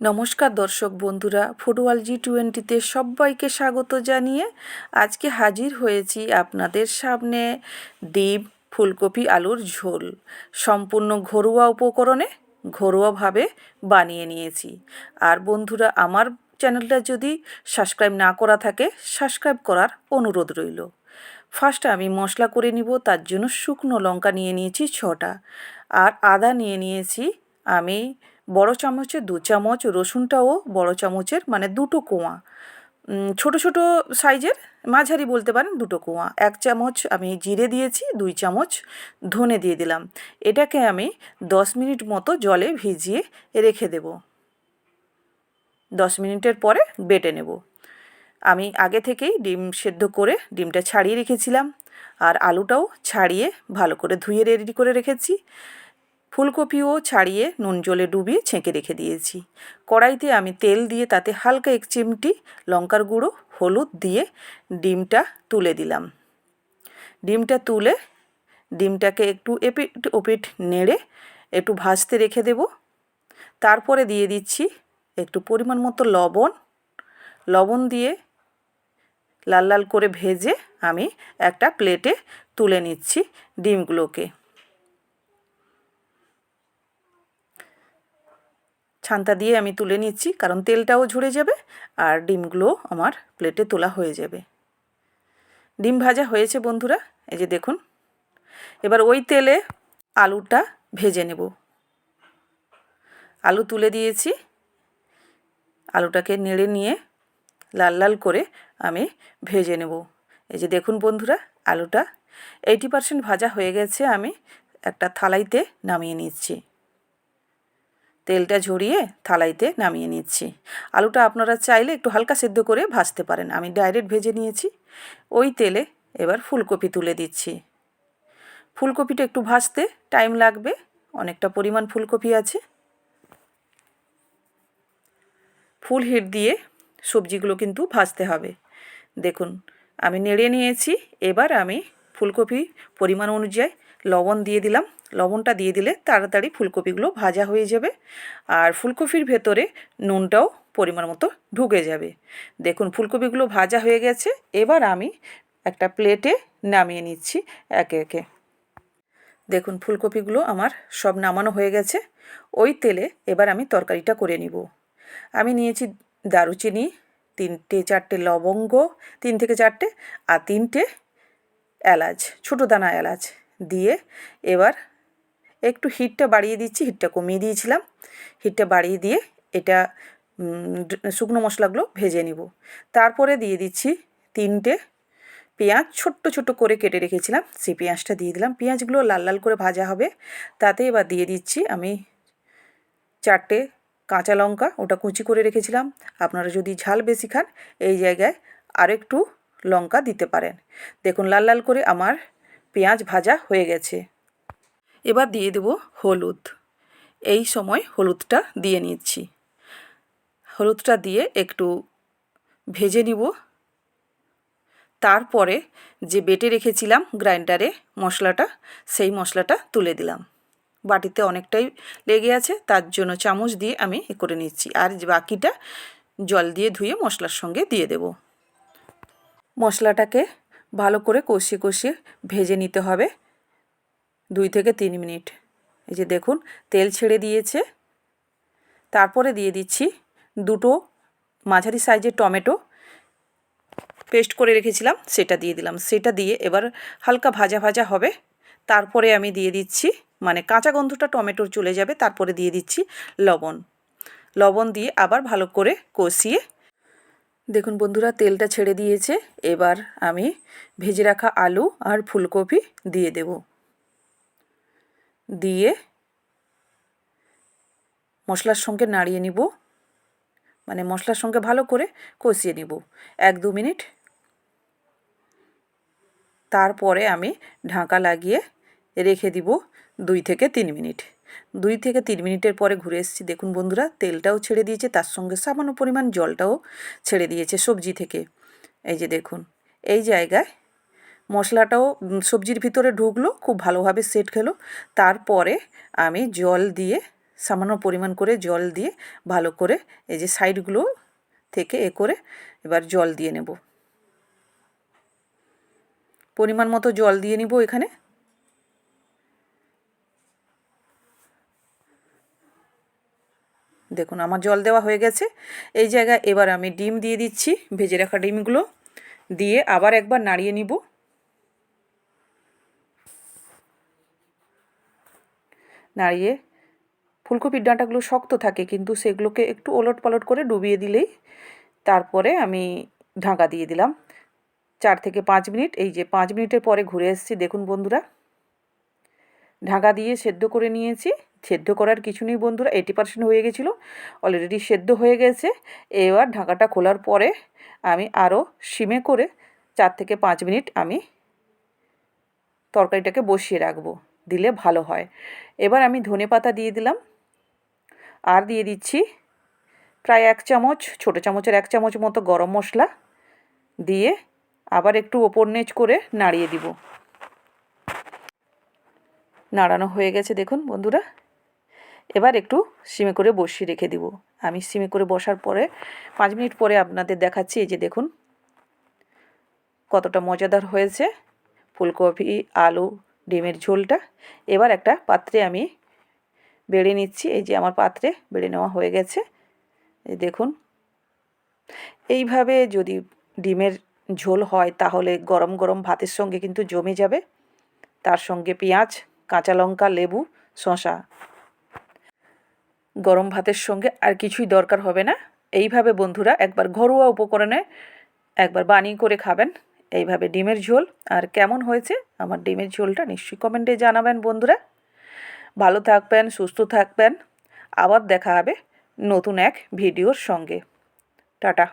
নমস্কার দর্শক বন্ধুরা, ফুটবল G20-তে সবাইকে স্বাগত জানিয়ে আজকে হাজির হয়েছি আপনাদের সামনে ডিম ফুলকপি আলুর ঝোল। সম্পূর্ণ ঘরোয়া উপকরণে ঘরোয়াভাবে বানিয়ে নিয়েছি। আর বন্ধুরা, আমার চ্যানেলটা যদি সাবস্ক্রাইব না করা থাকে, সাবস্ক্রাইব করার অনুরোধ রইল। ফার্স্ট আমি মশলা করে নিব। তার জন্য শুকনো লঙ্কা নিয়ে নিয়েছি 6টা, আর আদা নিয়ে নিয়েছি আমি বড় চামচে 2 চামচ, রসুনটাও বড় চামচের মানে 2টো কোয়া, ছোট ছোট সাইজের, মাঝারি বলতে পারেন 2টো কোয়া। 1 চামচ আমি জিরে দিয়েছি, 2 চামচ ধনে দিয়ে দিলাম। এটাকে আমি 10 মিনিট মতো জলে ভিজিয়ে রেখে দেব। 10 মিনিটের পরে বেটে নেব। আমি আগে থেকেই ডিম সেদ্ধ করে ডিমটা ছাড়িয়ে রেখেছিলাম, আর আলুটাও ছাড়িয়ে ভালো করে ধুয়ে রেডি করে রেখেছি। ফুলকপিও ছাড়িয়ে নুন জলে ডুবিয়ে ছেঁকে রেখে দিয়েছি। কড়াইতে আমি তেল দিয়ে তাতে হালকা 1 চিমটি লঙ্কার গুঁড়ো, হলুদ দিয়ে ডিমটা তুলে দিলাম। ডিমটা তুলে ডিমটাকে একটু এপিট ওপিট নেড়ে একটু ভাজতে রেখে দেব। তারপরে দিয়ে দিচ্ছি একটু পরিমাণ মতো লবণ দিয়ে লাল লাল করে ভেজে আমি একটা প্লেটে তুলে নিচ্ছি ডিমগুলোকে। ছান্তা দিয়ে আমি তুলে নিচ্ছি, কারণ তেলটাও ঝরে যাবে আর ডিমগুলো আমার প্লেটে তোলা হয়ে যাবে। ডিম ভাজা হয়েছে বন্ধুরা, এই যে দেখুন। এবার ওই তেলে আলুটা ভেজে নেব। আলু তুলে দিয়েছি, আলুটাকে নেড়ে নিয়ে লাল লাল করে আমি ভেজে নেব। এই যে দেখুন বন্ধুরা, আলুটা 80% ভাজা হয়ে গেছে। আমি একটা থালাইতে নামিয়ে নিচ্ছি। তেলটা ঝরিয়ে থালাইতে নামিয়ে নিচ্ছি। আলুটা আপনারা চাইলে একটু হালকা সেদ্ধ করে ভাজতে পারেন, আমি ডাইরেক্ট ভেজে নিয়েছি। ওই তেলে এবার ফুলকপি তুলে দিচ্ছি। ফুলকপিটা একটু ভাজতে টাইম লাগবে, অনেকটা পরিমাণ ফুলকপি আছে। ফুল হিট দিয়ে সবজিগুলো কিন্তু ভাজতে হবে। দেখুন আমি নেড়ে নিয়েছি। এবার আমি ফুলকপি পরিমাণ অনুযায়ী লবণ দিয়ে দিলাম। লবণটা দিয়ে দিলে তাড়াতাড়ি ফুলকপিগুলো ভাজা হয়ে যাবে, আর ফুলকপির ভেতরে নুনটাও পরিমাণ মতো ঢুকে যাবে। দেখুন ফুলকপিগুলো ভাজা হয়ে গেছে। এবার আমি একটা প্লেটে নামিয়ে নিচ্ছি একে একে। দেখুন ফুলকপিগুলো আমার সব নামানো হয়ে গেছে। ওই তেলে এবার আমি তরকারিটা করে নিব। আমি নিয়েছি দারুচিনি, 3-4টে লবঙ্গ, 3 থেকে 4টে, আর 3টে এলাচ, ছোটো দানা এলাচ দিয়ে এবার একটু হিটটা বাড়িয়ে দিচ্ছি। হিটটা কমিয়ে দিয়েছিলাম, হিটটা বাড়িয়ে দিয়ে এটা শুকনো মশলাগুলো ভেজে নিব। তারপরে দিয়ে দিচ্ছি 3টে পেঁয়াজ, ছোট্ট ছোট্ট করে কেটে রেখেছিলাম, সেই পেঁয়াজটা দিয়ে দিলাম। পেঁয়াজগুলো লাল লাল করে ভাজা হবে। তাতে এবার দিয়ে দিচ্ছি আমি 4টে কাঁচা লঙ্কা, ওটা কুচি করে রেখেছিলাম। আপনারা যদি ঝাল বেশি খান, এই জায়গায় আরেকটু লঙ্কা দিতে পারেন। দেখুন লাল লাল করে আমার পেঁয়াজ ভাজা হয়ে গেছে। এবার দিয়ে দেব হলুদ। এই সময় হলুদটা দিয়ে নিচ্ছি। হলুদটা দিয়ে একটু ভেজে নিব। তারপরে যে বেটে রেখেছিলাম গ্রাইন্ডারে মশলাটা, সেই মশলাটা তুলে দিলাম। বাটিতে অনেকটাই লেগে আছে, তার জন্য চামচ দিয়ে আমি করে নিচ্ছি। আর বাকিটা জল দিয়ে ধুয়ে মশলার সঙ্গে দিয়ে দেব। মশলাটাকে ভালো করে কষিয়ে কষিয়ে ভেজে নিতে হবে 2 থেকে 3 মিনিট। এই যে দেখুন তেল ছেড়ে দিয়েছে। তারপরে দিয়ে দিচ্ছি 2টো মাঝারি সাইজের টমেটো পেস্ট করে রেখেছিলাম, সেটা দিয়ে দিলাম। সেটা দিয়ে এবার হালকা ভাজা ভাজা হবে। তারপরে আমি দিয়ে দিচ্ছি, মানে কাঁচা গন্ধটা টমেটোর চলে যাবে, তারপরে দিয়ে দিচ্ছি লবণ দিয়ে আবার ভালো করে কষিয়ে। দেখুন বন্ধুরা তেলটা ছেড়ে দিয়েছে। এবার আমি ভেজে রাখা আলু আর ফুলকপি দিয়ে দেব। দিয়ে মশলার সঙ্গে নাড়িয়ে নিব, মানে মশলার সঙ্গে ভালো করে কষিয়ে নিব 1-2 মিনিট। তারপরে আমি ঢাকা লাগিয়ে রেখে দিব 2 থেকে 3 মিনিট। 2 থেকে 3 মিনিটের পরে ঘুরে এসেছি। দেখুন বন্ধুরা তেলটাও ছেড়ে দিয়েছে, তার সঙ্গে সামান্য পরিমাণ জলটাও ছেড়ে দিয়েছে সবজি থেকে। এই যে দেখুন এই জায়গায় মশলাটাও সবজির ভিতরে ঢুকলো, খুব ভালোভাবে সেট খেলো। তারপরে আমি জল দিয়ে সামান্য পরিমাণ করে জল দিয়ে ভালো করে এই যে সাইডগুলো থেকে করে এবার জল দিয়ে নেব। পরিমাণ মতো জল দিয়ে নিব এখানে। দেখুন আমার জল দেওয়া হয়ে গেছে। এই জায়গায় এবার আমি ডিম দিয়ে দিচ্ছি, ভেজে রাখা ডিমগুলো দিয়ে আবার একবার নাড়িয়ে নিব। নাড়িয়ে ফুলকপির ডাঁটাগুলো শক্ত থাকে, কিন্তু সেগুলোকে একটু ওলট পালট করে ডুবিয়ে দিলেই তারপরে আমি ঢাকা দিয়ে দিলাম 4 থেকে 5 মিনিট। এই যে 5 মিনিটের পরে ঘুরে এসেছি, দেখুন বন্ধুরা ঢাকা দিয়ে সেদ্ধ করে নিয়েছি। সেদ্ধ করার কিছু নেই বন্ধুরা, 80% হয়ে গেছিলো, অলরেডি সেদ্ধ হয়ে গেছে। এবার ঢাকাটা খোলার পরে আমি আরও সিমে করে 4 থেকে 5 মিনিট আমি তরকারিটাকে বসিয়ে রাখবো, দিলে ভালো হয়। এবার আমি ধনেপাতা দিয়ে দিলাম, আর দিয়ে দিচ্ছি প্রায় 1 চামচ, ছোটো চামচের 1 চামচ মতো গরম মশলা দিয়ে আবার একটু ওপর নিচ করে নাড়িয়ে দিব। নাড়ানো হয়ে গেছে দেখুন বন্ধুরা। এবার একটু সিমে করে বসিয়ে রেখে দিব। আমি সিমে করে বসার পরে 5 মিনিট পরে আপনাদের দেখাচ্ছি। এই যে দেখুন কতটা মজাদার হয়েছে ফুলকপি আলু ডিমের ঝোলটা। এবার একটা পাত্রে আমি বেড়ে নিচ্ছি। এই যে আমার পাত্রে বেড়ে নেওয়া হয়ে গেছে। এই দেখুন এইভাবে যদি ডিমের ঝোল হয় তাহলে গরম গরম ভাতের সঙ্গে কিন্তু জমে যাবে। তার সঙ্গে পেঁয়াজ, কাঁচা লঙ্কা, লেবু, শসা, গরম ভাতের সঙ্গে আর কিছুই দরকার হবে না। এইভাবে বন্ধুরা একবার ঘরোয়া উপকরণে একবার বানিয়ে করে খাবেন এইভাবে ডিমের ঝোল। আর কেমন হয়েছে আমার ডিমের ঝোলটা নিশ্চয়ই কমেন্টে জানাবেন বন্ধুরা। ভালো থাকবেন, সুস্থ থাকবেন। আবার দেখা হবে নতুন এক ভিডিওর সঙ্গে। টাটা।